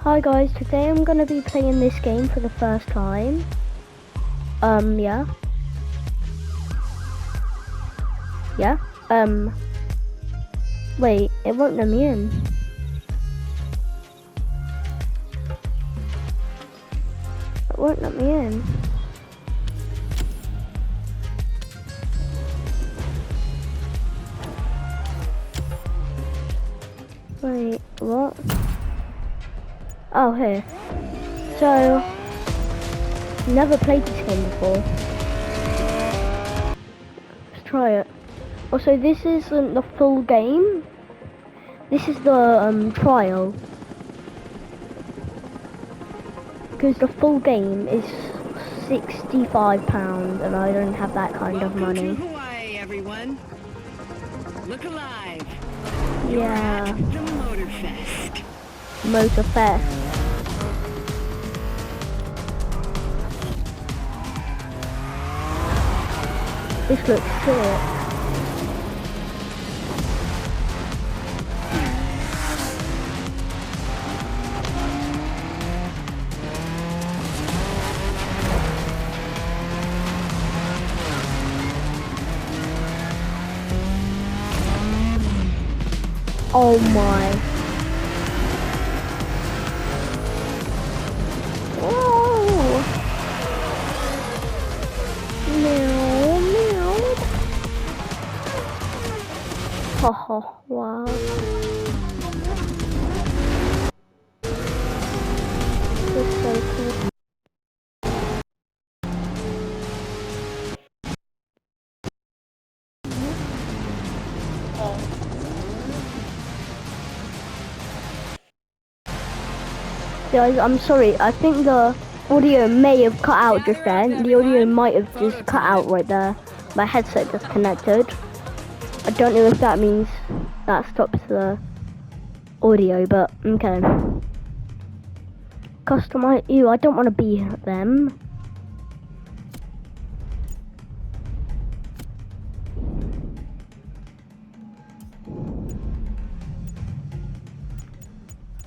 Hi guys, today I'm gonna be playing this game for the first time. Yeah. Yeah. Wait, it won't let me in. It won't let me in. Wait, what? Oh, here. So, never played this game before. Let's try it. Also, this isn't the full game. This is the trial. Because the full game is £65 and I don't have that kind of money. Welcome to Hawaii, everyone. Look alive. Yeah. You're at the Moter Fest. Moter Fest. This looks sick. Oh my. Oh. Meow, meow. Haha, wow. This is so cool. Guys, I'm sorry. I think the audio may have cut out just then. The audio might have just cut out right there. My headset just connected. I don't know if that means that stops the audio, but okay. Customize. Ew, I don't want to be them.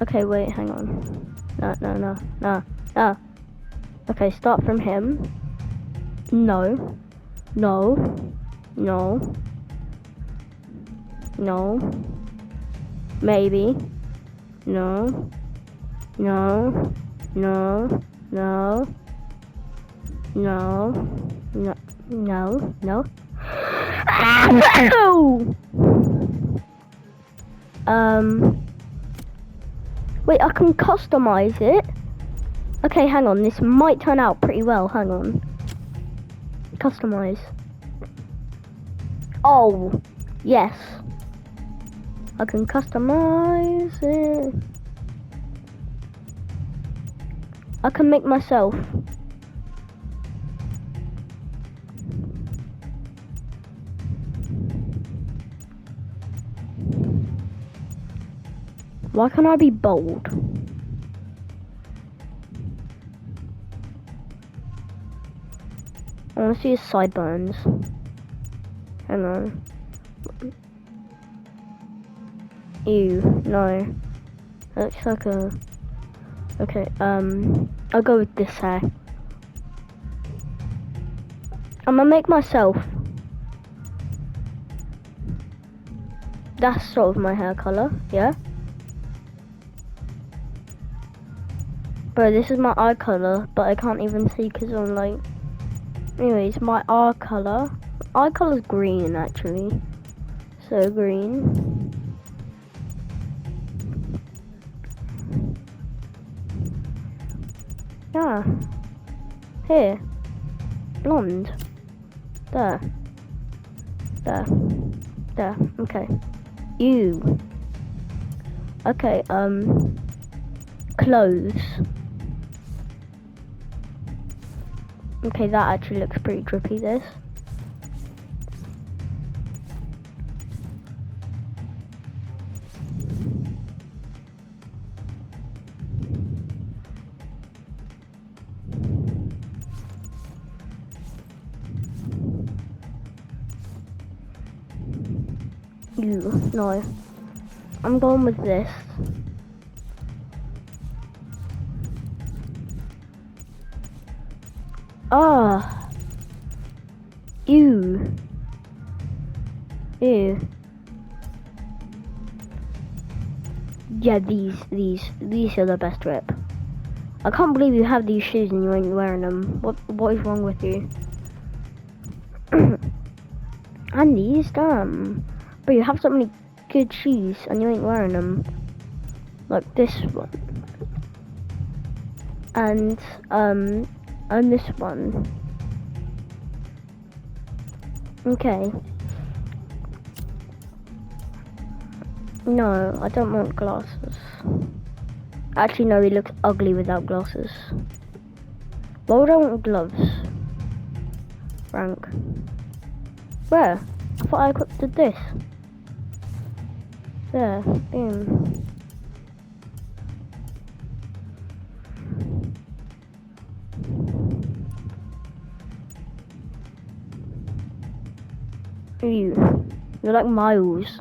Okay, wait, hang on. No. Okay, start from him. No. Maybe. No. Wait, I can customize it. Okay, hang on. This might turn out pretty well. Hang on. Customize. Oh, yes. I can customize it. I can make myself. Why can't I be bold? I want to see his sideburns. Hang on. Ew, no. Looks like a... Okay, I'll go with this hair. I'm gonna make myself. That's sort of my hair color, yeah? Bro, this is my eye color, but I can't even see because I'm like... Anyways, my eye color is green actually. So green. Yeah. Here. Blonde. There. Okay. You. Okay, clothes. Okay, that actually looks pretty drippy, this. No. I'm going with this. Ah. Ew. Ew. Yeah, these are the best rip. I can't believe you have these shoes and you ain't wearing them. What is wrong with you? And these, damn. But you have so many good shoes and you ain't wearing them. Like this one. And this one. Okay. No, I don't want glasses. Actually, no, he looks ugly without glasses. Why would I want gloves? Frank. Where? I thought I equipped this. There, boom. You're like Miles.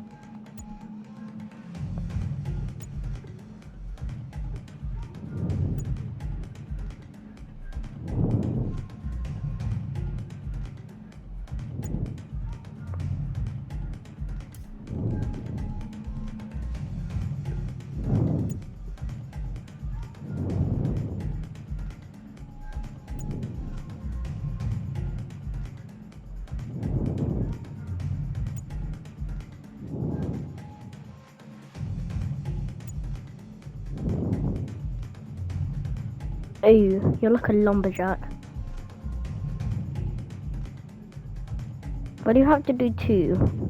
Ew, you're like a lumberjack. What do you have to do too?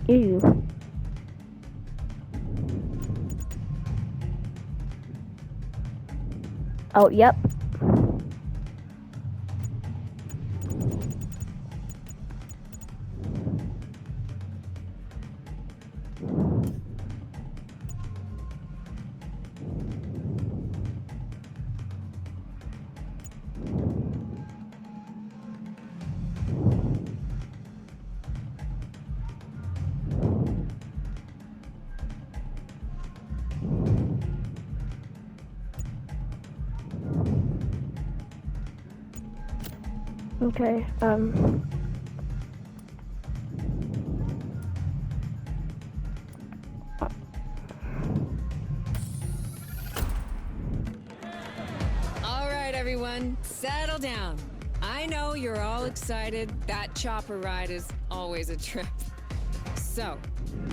Ew. Oh, yep. Okay, Alright, everyone, settle down. I know you're all excited. That chopper ride is always a trip. So,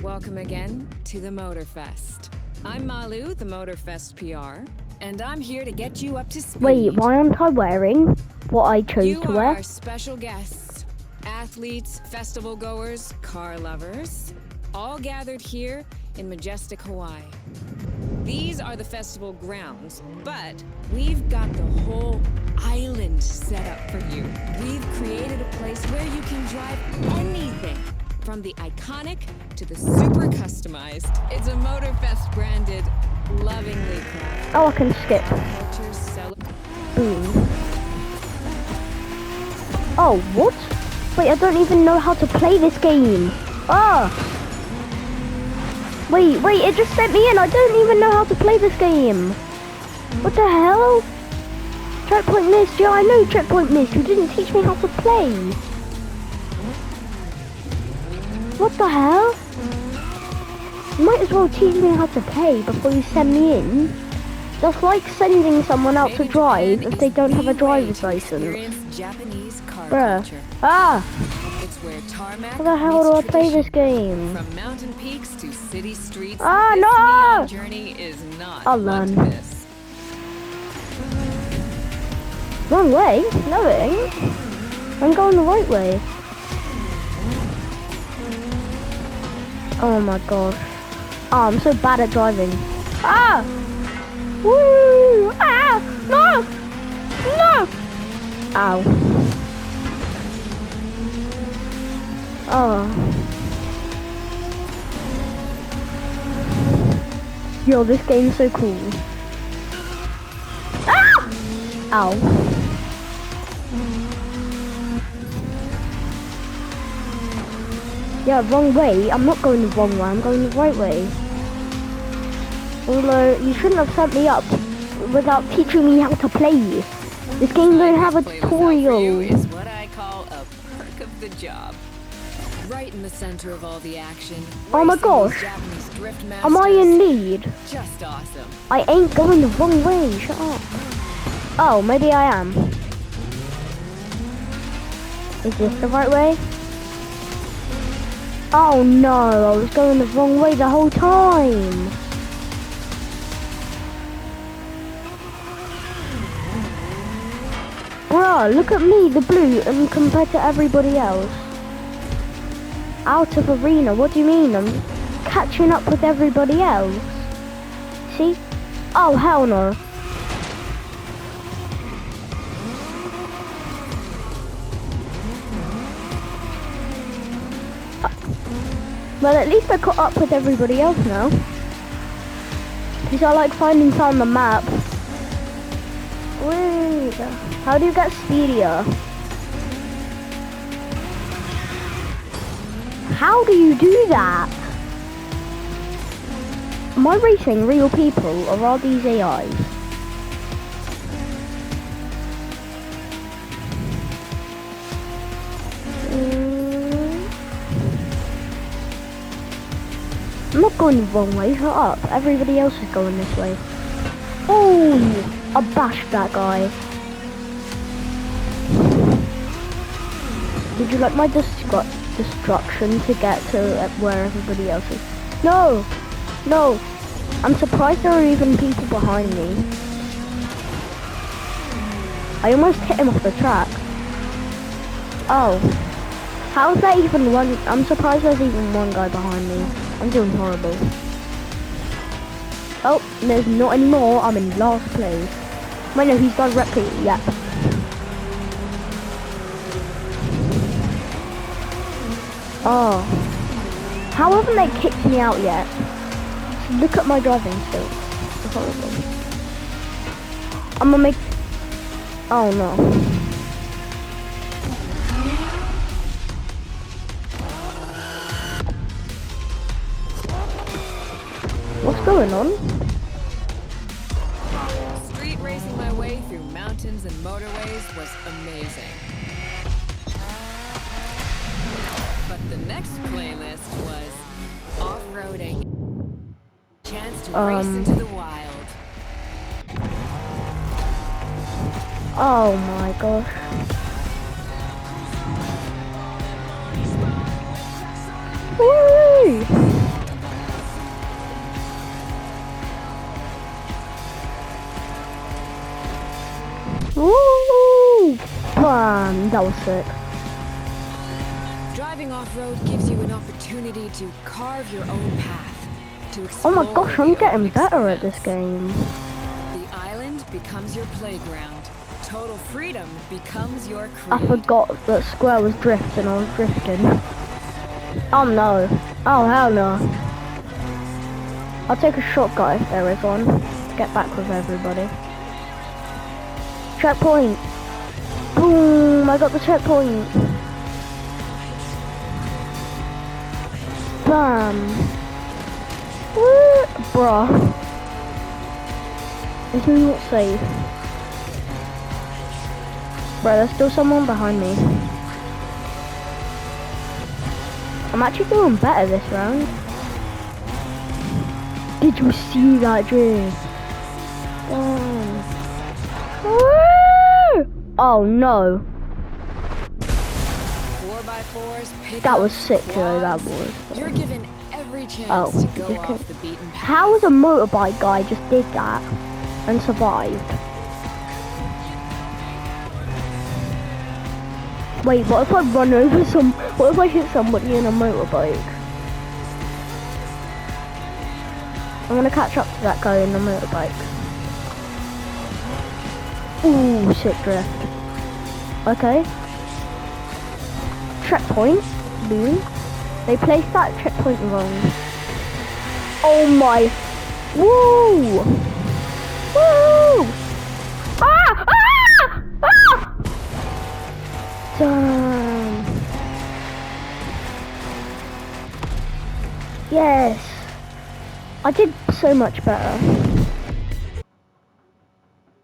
welcome again to the Motor Fest. I'm Malu, the Motor Fest PR, and I'm here to get you up to speed. wait, why aren't I wearing what I chose You to are wear? our special guests, athletes, festival goers, car lovers, all gathered here in majestic Hawaii. These are the festival grounds, but we've got the whole island set up for you. We've created a place where you can drive anything, from the iconic to the super customized. It's a Motorfest branded, lovingly crafted. Oh, I can skip. Cultures Boom. Oh, what? Wait, I don't even know how to play this game. Ah! Wait, it just sent me in. I don't even know how to play this game. What the hell? Checkpoint missed. Yeah, I know checkpoint missed. You didn't teach me how to play. What the hell? You might as well teach me how to play before you send me in. That's like sending someone out to drive if they don't have a driver's license. Bruh. Ah! It's where tarmac How the hell do I play this game? From mountain peaks to city streets, Ah, this no! neon journey is not I'll one to learn. miss. Wrong way? No, it ain't. I'm going the right way. Oh my gosh. Oh, I'm so bad at driving. Ah! Woo! Ah! No! No! Ow. Oh. Yo, this game's so cool. Ah! Ow. Yeah, wrong way. I'm not going the wrong way. I'm going the right way. Although, you shouldn't have set me up without teaching me how to play. This game don't have a tutorial. Is what I call a perk of the job. Right in the center of all the action. Oh my gosh. Am I in lead? Just awesome. I ain't going the wrong way. Shut up. Oh, maybe I am. Is this the right way? Oh no, I was going the wrong way the whole time. Bruh, look at me, the blue, and compared to everybody else. Out of arena, what do you mean? I'm catching up with everybody else. See? Oh, hell no. Well, at least I caught up with everybody else now. Because I like finding on the map. Wait, how do you get speedier? How do you do that? Am I racing real people or are these AIs? I'm not going the wrong way, shut up. Everybody else is going this way. Oh, I bashed that guy. Did you like my destruction to get to where everybody else is? No! No! I'm surprised there are even people behind me. I almost hit him off the track. Oh. How is that even one? I'm surprised there's even one guy behind me. I'm doing horrible. Oh, there's not anymore. I'm in last place. Wait, no, he's directly, yeah. Oh. How haven't they kicked me out yet? Look at my driving skills. It's horrible. I'm gonna make... Oh no. What's going on? Street racing my way through mountains and motorways was amazing. But the next playlist was off-roading. Chance to race into the wild. Oh my gosh. Woo! Woo! Bam! That was sick. Driving off-road gives you an opportunity to carve your own path. To explore Oh my gosh, I'm getting better at this game. The island becomes your playground. Total freedom becomes your creed. I forgot that Square was drift and I was drifting. Oh no. Oh hell no. I'll take a shortcut if there is one. Get back with everybody. Checkpoint. Boom! I got the checkpoint. Bam. Woo! Bruh. This is not safe. Bruh, there's still someone behind me. I'm actually doing better this round. Did you see that drift? Oh no. 4x4s, That was sick though, that was. You're given every chance to go off the beaten path. How was a motorbike guy just did that and survived? Wait, what if I run over what if I hit somebody in a motorbike? I'm gonna catch up to that guy in the motorbike. Ooh, sick drift. Okay. Checkpoint. Boom. They placed that checkpoint wrong. Oh my. Woo! Woo! Ah! Ah! Ah! Damn. Yes. I did so much better.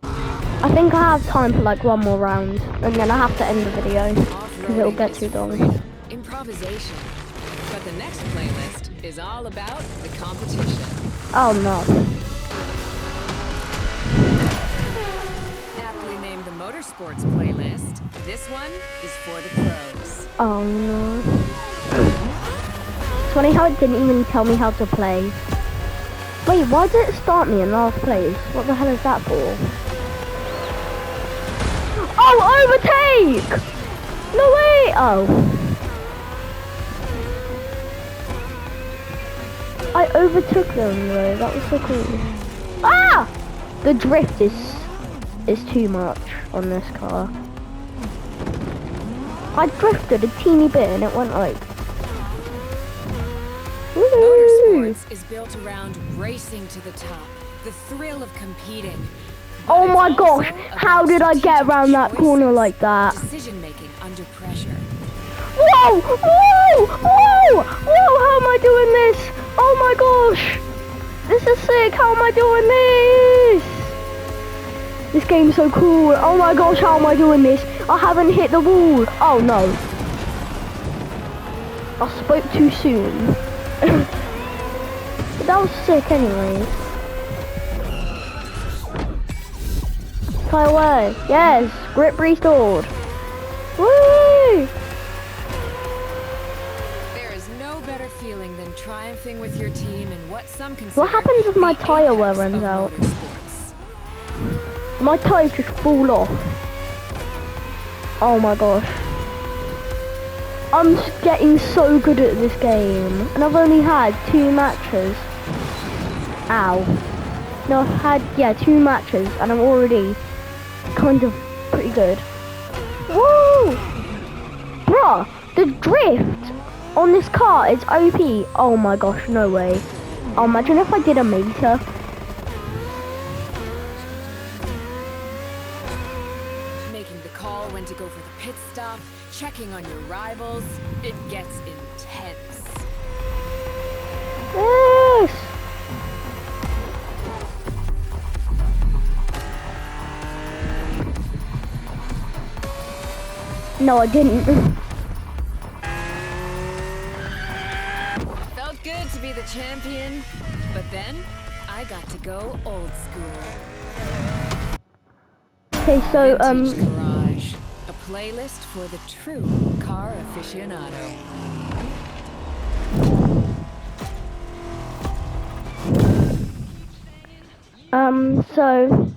I think I have time for like one more round, and then I have to end the video because it'll get too long. Improvisation. But the next playlist is all about the competition. Oh no. Aptly named the Motorsports playlist, this one is for the pros. Oh no. It's funny how it didn't even tell me how to play. Wait, why did it start me in last place? What the hell is that for? Oh, overtake! No way! Oh. I overtook them though, that was so cool. Ah! The drift is too much on this car. I drifted a teeny bit and it went like... Motorsports is built around racing to the top, the thrill of competing. Oh my gosh, how did I get around that corner like that? Decision making under pressure. Whoa! Whoa! Whoa! Whoa! How am I doing this? Oh my gosh! This is sick! How am I doing this? This game's so cool. Oh my gosh, how am I doing this? I haven't hit the wall. Oh no. I spoke too soon. But that was sick anyways. Fly away. Yes, grip restored. Woo! There is no better feeling than triumphing with your team in what some consider What happens if my the tire wear apex runs of out? motorsports. My tires just fall off. Oh my gosh. I'm getting so good at this game. And I've only had 2 matches. Ow. No, I've had, 2 matches. And I'm already kind of pretty good. Woo! Bruh, the drift on this car is OP. Oh my gosh, no way. Oh, imagine if I did a meter. Making the call when to go for the pit stop, checking on your rivals, it gets intense. Yes! No, I didn't. Felt good to be the champion, but then I got to go old school. Okay, so, Vintage Garage, a playlist for the true car aficionado. so,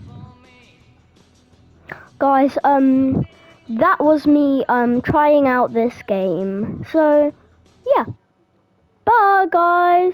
guys, that was me, trying out this game. So, yeah. Bye, guys.